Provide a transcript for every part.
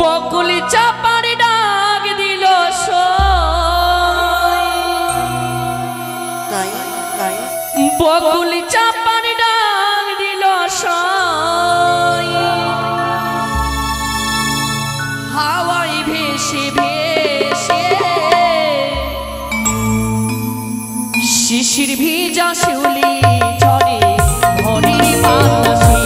বকুলি চাপার ডাক দিল বকুলি চাপার ডাক দিল হাওয়াই ভেসে ভেসে শিশির ভিজা শিউলি ঝরে হরির বাতাসে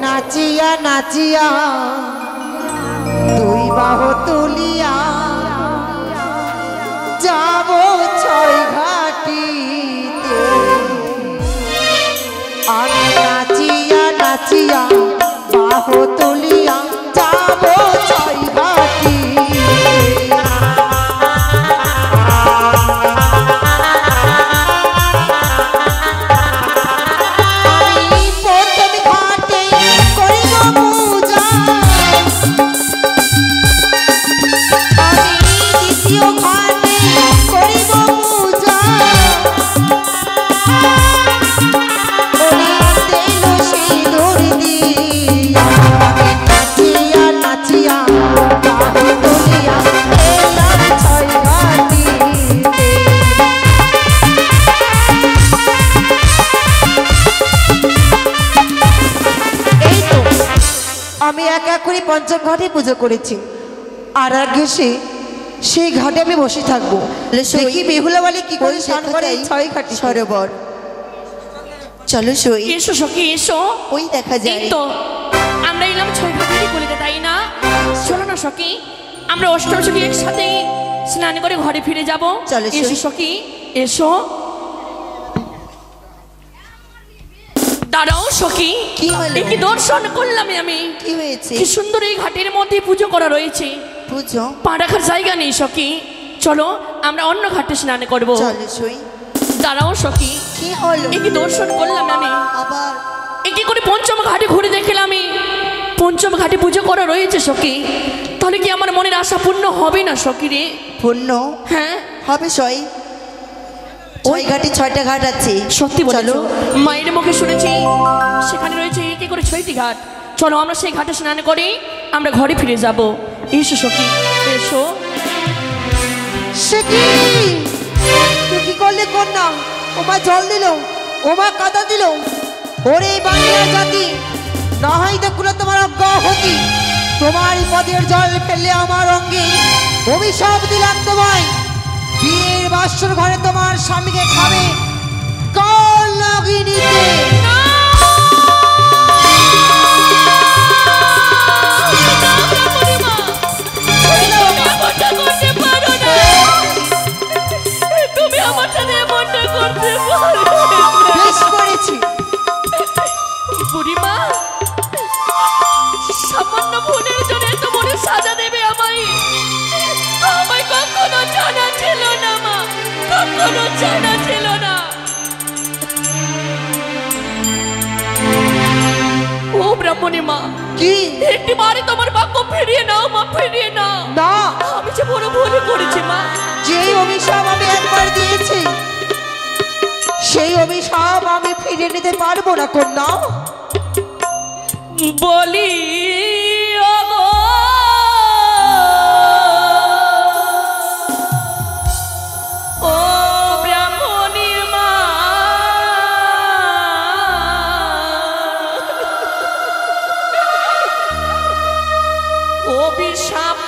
नाचिया नाचिया दुई बाहु तुलिया जाबो छय घाटीते নাচিয়া নাচিয়া বাহু তুলিয়া যাবো ছয় ঘাটি আমি প্রথম ঘাটে করিব পূজা আমি দ্বিতীয় ঘাটে করিব পূজা আমি এক এক করে পঞ্চম ঘাটে পুজো করেছি আর এক ঘেসে সেই ঘাটে আমি বসে থাকবো দেখি বেহুলা বলে কি করে স্নান করে এই ছয় ঘাটে সরোবর চলো সই এসো সখী এসো ওই দেখা যায় এই তো আমরা এলাম ছয় ঘাটেরই গলিতে তাই না চলো না সখী আমরা অষ্টম সখী একসাথে স্নান করে ঘরে ফিরে যাব চলো, এসো সই। সখী এসো দাঁড়াও সখী কি হলো? কি দর্শন করলাম আমি কি হয়েছে কি সুন্দর এই ঘাটের মধ্যে পুজো করা রয়েছে পুজো পা রাখার জায়গা নেই সখী চলো আমরা অন্য ঘাটে স্নান করবো চলো সই দাঁড়াও সখী কি হলো কি দর্শন করলাম আমি আবার কি করে পঞ্চম ঘাটে ঘুরে দেখলাম আমি পঞ্চম ঘাটে পুজো করা রয়েছে সখী তাহলে কি আমার মনের আশা পূর্ণ হবে না সখী রে পূর্ণ হ্যাঁ হবে সই ওই ঘাটে ছয়টা ঘাট আছে সত্যি বলো চলো মায়ের মুখে শুনেছি সেখানে রয়েছে কি করে ছয়টি ঘাট চলো আমরা সেই ঘাটে স্নান করি আমরা ঘরে ফিরে যাব এসো সখী এসো সে কি তুই কি করলে কন্যা ওমা জল দিল ওমা কাদা দিল ওরে বাংলা জাতি না হয় দেখলো তোমার অজ্ঞা হতি তোমার পদের জল ফেললে আমার অঙ্গে অভিশাপ দিলাম তোমায় বিয়ের বাসর ঘরে তোমার স্বামীকে খাবে কাল নাগিনীতে তুমি আমার সাথে এমনটা করতে পারো বেশ করেছি বুড়িমা সামান্য ভুলের জন্য এত বড় সাজা দেবে আমায় আমায় কখনো জানা ছিল না মা কখনো জানা ছিল না ও ব্রাহ্মণী মা কি একটি বারে তোমার বাক্য ফিরিয়ে নাও মা ফিরিয়ে নাও না আমি যে বড় ভুল করেছি মা যে অভিশাপ আমি একবার দিয়েছি সেই অভিশাপ আমি ফিরে নিতে পারবো না কন্যা বলি ওগো ও ব্রাহ্মণীর মা অভিশাপ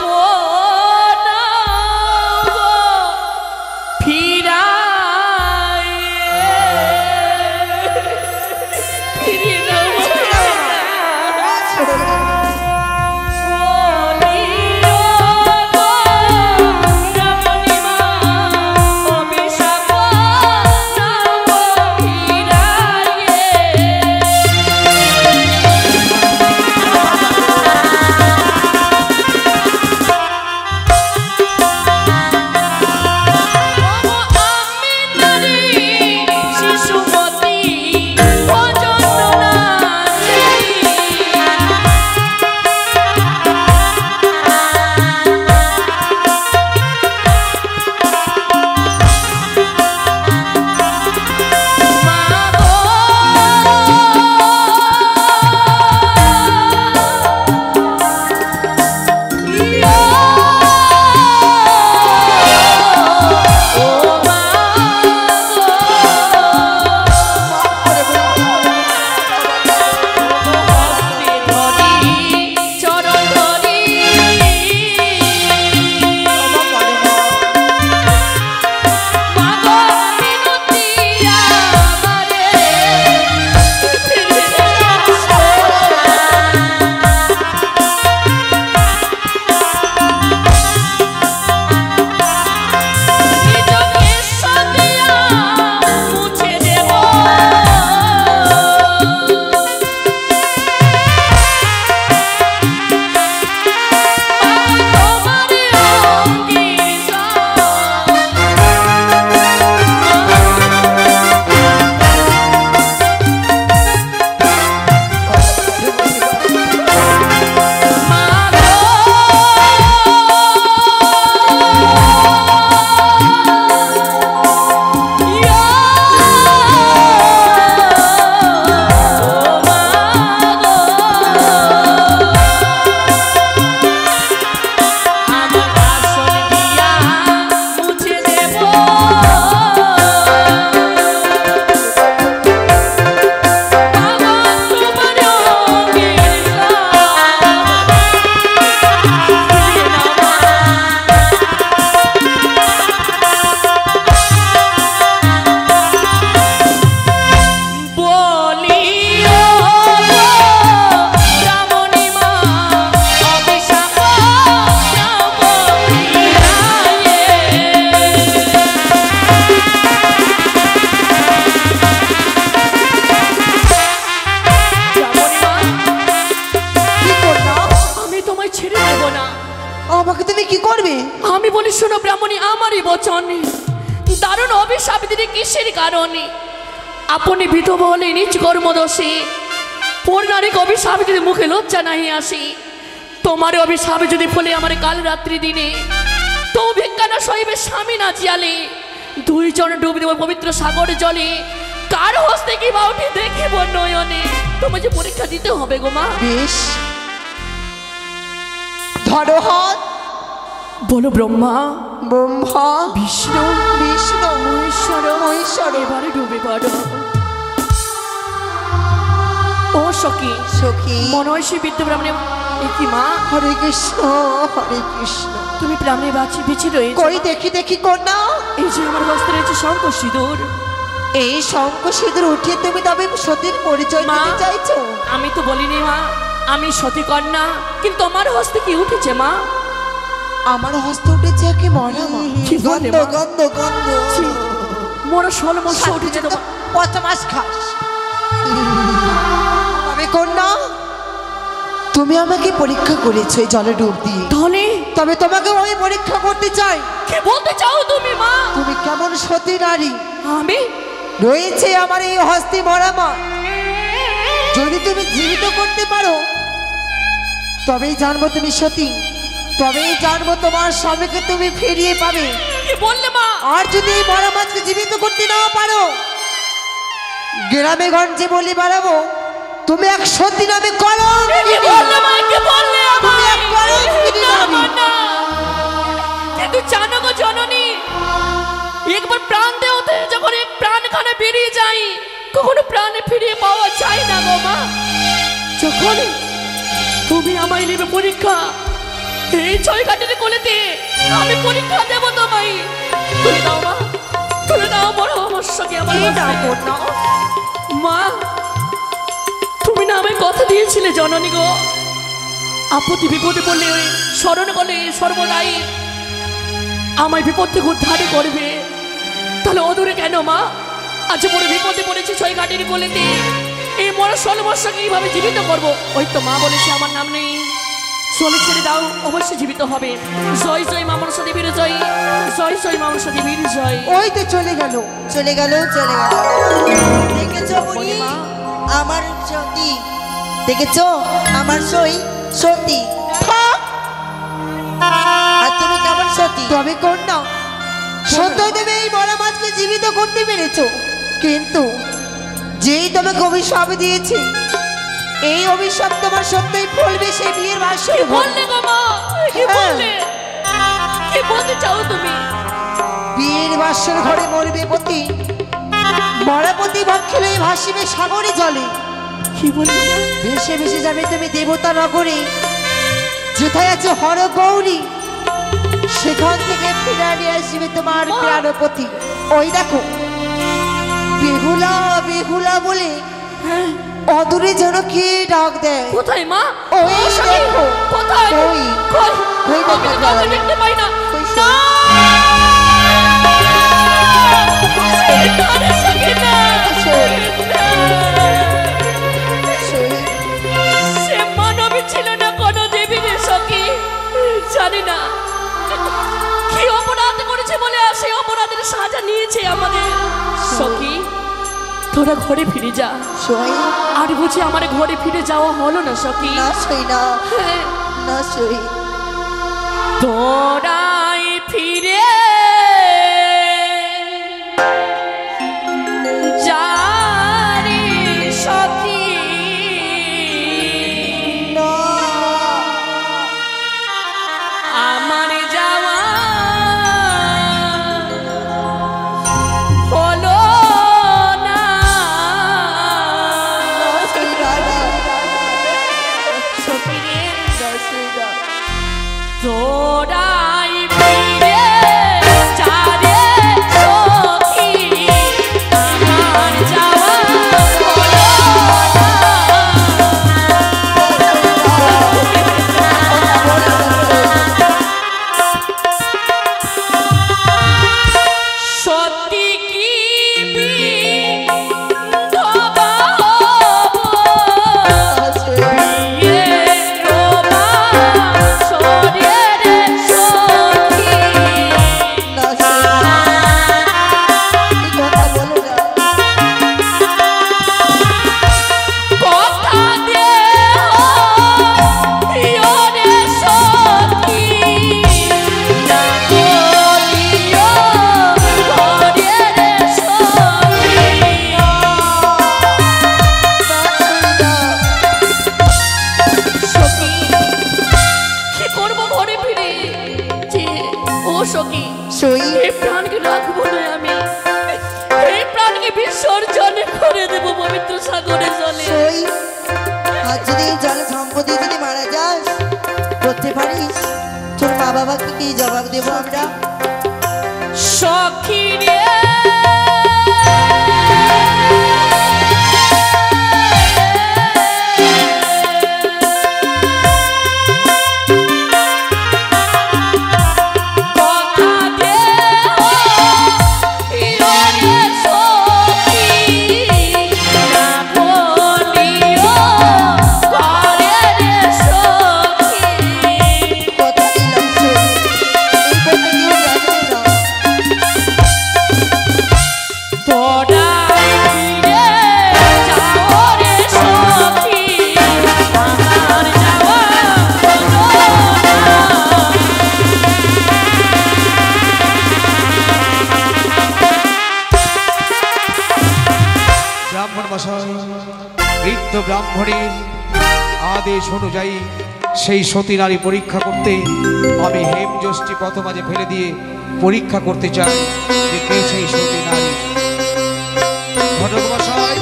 তুমি কি করবে? আমি বলি শোনো ব্রাহ্মণী, আমারই বচন। দারুণ অভিশাপ দিলে কিসের কারণে? আপনি বিধবা হলে নিজ কর্মদোষে, পূর্ণারিক অভিশাপ যদি মুখে লজ্জা নাহি আসি, তোমার অভিশাপ যদি ফলে আমার কাল রাত্রি দিনে তো ভিক্ষা না সইবে স্বামী না জিয়ালে, দুইজন ডুবে দেব পবিত্র সাগর জলে, কার হস্তে কি বা উঠে দেখিব নয়নে। তোমাকে পরীক্ষা দিতে হবে গো মা। বেশ, ধরো হাত। বলো ব্রহ্মা, ব্রহ্মা, বিষ্ণু, বিষ্ণু, মহেশ্বর, মহেশ্বর। এবারে ডুবে পড়ো। ও সখী, সখী, মনয়সী বিদ্যু ব্রাহ্মণে কি মা? হরে কৃষ্ণ, হরে কৃষ্ণ। তুমি ব্রাহ্মণে বাঁচি বেঁচে রয়েছে? কই দেখি দেখি কন্যা। এই যে আমার হস্তে রয়েছে শঙ্খ সিঁদুর। এই শঙ্খ সিঁদুর উঠিয়ে তুমি তবে সতীর পরিচয় মা, দিতে চাইছো? আমি তো বলিনি মা আমি সতী কন্যা, কিন্তু আমার হস্তে কি উঠেছে মা? আমার হস্তে উঠেছে কি মরা মা। কি বলে গন্ধ মা? গন্ধ গন্ধ। ছি, মোর 16 মাস উঠেছে তো তোমার। 5 মাস খাস। তবে কন্যা, তুমি আমাকে পরীক্ষা করেছো এই জলে ডুব দিয়ে, তাহলে তবে তোমাকেও আমি পরীক্ষা করতে চাই। কি বলতে চাও তুমি মা? তুমি কেমন সতী নারী? আমি রয়েছে আমার এই হস্তে মরা মা, যদি তুমি জীবিত করতে পারো তবেই জানবো তুমি সতী, তবেই জানবো তোমার স্বামীকে তুমি ফিরিয়ে পাবে। কি বললে মা? আর যদি এই মরা মাছকে জীবিত করতে না পারো, গ্রামে গঞ্জে বলি বাড়াবো তুমি এক সতী নামে কলঙ্ক। কি বললে মা? কি বললে তুমি আমায়? এক কলঙ্কিনী না, নারী। মা, না। কিন্তু জানো গো জননী, একবার প্রাণ দেওয়াতে যখন এক প্রাণখানা বেরিয়ে যায়, কখনো প্রাণে ফিরিয়ে পাওয়া যায় না গো মা। যখন তুমি আমায় নেবে পরীক্ষা, এই 6 ঘাটের কোলেতে আমি পরীক্ষা দেবো তোমায়। তুলে দাও মা, তুলে দাও বড় অবশ্যকে আমার এই নাও হস্তে। কন্যা। মা, তুমি না আমায় কথা দিয়েছিলে জননী গো, আপত্তি বিপদে পড়লে ওই স্মরণ করলে সর্বদাই আমায় বিপদ থেকে উদ্ধার করবে। তাহলে অদূরে কেন মা? আজ বড় বিপদে পড়েছি 6 ঘাটের কোলেতে, এই মরা 16 বর্ষকে কিভাবে জীবিত করবো? ওই তো মা বলেছে আমার নাম নেই, চলে ছেড়ে দাও, অবশ্যই জীবিত হবে। জয় জয় মা মনসা দেবীর জয়, জয় জয় মা মনসা দেবীর জয়। ওই তো চলে গেল, চলে গেল, চলে গেল। দেখেছো বুড়ি, মা। আমার সতী, দেখেছো আমার সই সতী। থাক। আর তুমি কেমন সতী? তবে কন্যা, সত্যই তুমি এই মরা মাছকে জীবিত করতে পেরেছো, কিন্তু যেই তোমাকে অভিশাপ দিয়েছে, এই অভিশাপ তোমার সত্যই ফলবে সেই বিয়ের বাসর কি ঘরে। বললে গো মা? কি হ্যাঁ। বললে? কি বলতে চাও তুমি? বিয়ের বাসর ঘরে মরবে পতি, মরাপতি বক্ষে ভাসিবে সাগরে জলে, কি বললে মা? ভেসে ভেসে যাবে তুমি দেবতা নগরে, যেথায় আছে হর গৌরী, সেখান থেকে ফিরে নিয়ে আসবে তোমার প্রাণপতি। ওই দেখো বেহুলা বেহুলা বলে হ্যাঁ, অদূরে যেন কে ডাক দেয়। কোথায় মা? ওই ও সখী, দেখো। কোথায়? ওই। কই? ওই দেখো, আমি তো কাউকে দেখতে পাই না। ওই না! না রে সখী, না! না! সে মানবী ছিল না কোনো দেবী রে সখী। জানি না কি অপরাধ করেছে বলে আর সেই অপরাধের সাজা নিয়েছে আমাদের। সখী, তোরা ঘরে ফিরে যা। সই আর বুঝি আমার ঘরে ফিরে যাওয়া হলো না সখী? না, সই না, হ্যাঁ, না সই। তোরাই ফিরে যা রে সখী, না, আমার যাওয়া হলো না। সই না, না, সখী রে, না, সই না। তোরাই ফিরে যা রে সখী, আমার যাওয়া হলো না। সত্যি কি বিধবা হব, সই। ইয়ে রোমা সরে রে সখী। বাবাকে কি জবাব দেবো আমরা? সখী রে কথা দিলাম শোন, এই কথা কেউ জানবে না। তোরা ফিরে যাও রে সখী, আমার যাওয়া হলো ব্রাহ্মণ মশাই, বৃদ্ধ ব্রাহ্মণের আদেশ অনুযায়ী সেই সতী নারী পরীক্ষা করতে আমি হেমযষ্টি পথমাঝে ফেলে দিয়ে পরীক্ষা করতে চাই যে কে সেই সতী নারী। ঘটক মশাই,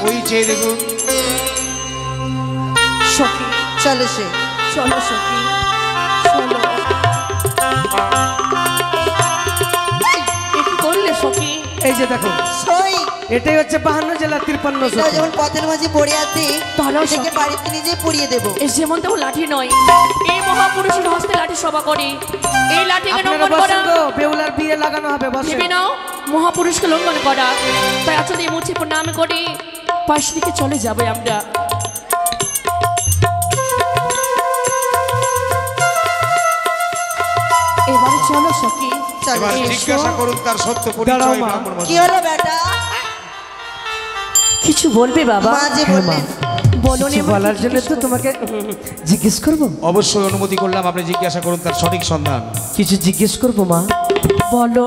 ওই চেয়ে দেখুন। সখী, চলো সে চলো সখী, চলো। এ কি করলে সখী? এই যে দেখো, সই, এটাই হচ্ছে 52 জেলা 53 এটা সখী। যখন পথের মাঝে পড়ে আছে তাহলেও থেকে সখী। বাড়িতে নিজে পুড়িয়ে দেবো। এ যেমন তেমন লাঠি নয়, এই মহাপুরুষের হস্তে লাঠি সভা করে। এই লাঠিকে আপনারা লঙ্ঘন করা বসেন গো, বেউলার বিয়ে লাগানো হবে, বসেন। ভেবে নাও মহাপুরুষকে লঙ্ঘন করা। তাই আচলে মুছি প্রণাম করে পাশ দিকে চলে যাবে আমরা। এবারে চলো সখী, চলো এবার এসো। জিজ্ঞাসা করুন তার সত্য দাঁড়াও পরিচয়। মা। ব্রাহ্মণ কি মশাই, হলো বেটা? কিছু বলবে বাবা? মা যে হ্যাঁ, মা। বললেন বলো কিছু বলার জন্য তো তোমাকে জিজ্ঞেস করব, অবশ্যই অনুমতি করলাম, আপনি জিজ্ঞাসা করুন তার সঠিক সন্ধান। কিছু জিজ্ঞেস করব মা। বলো।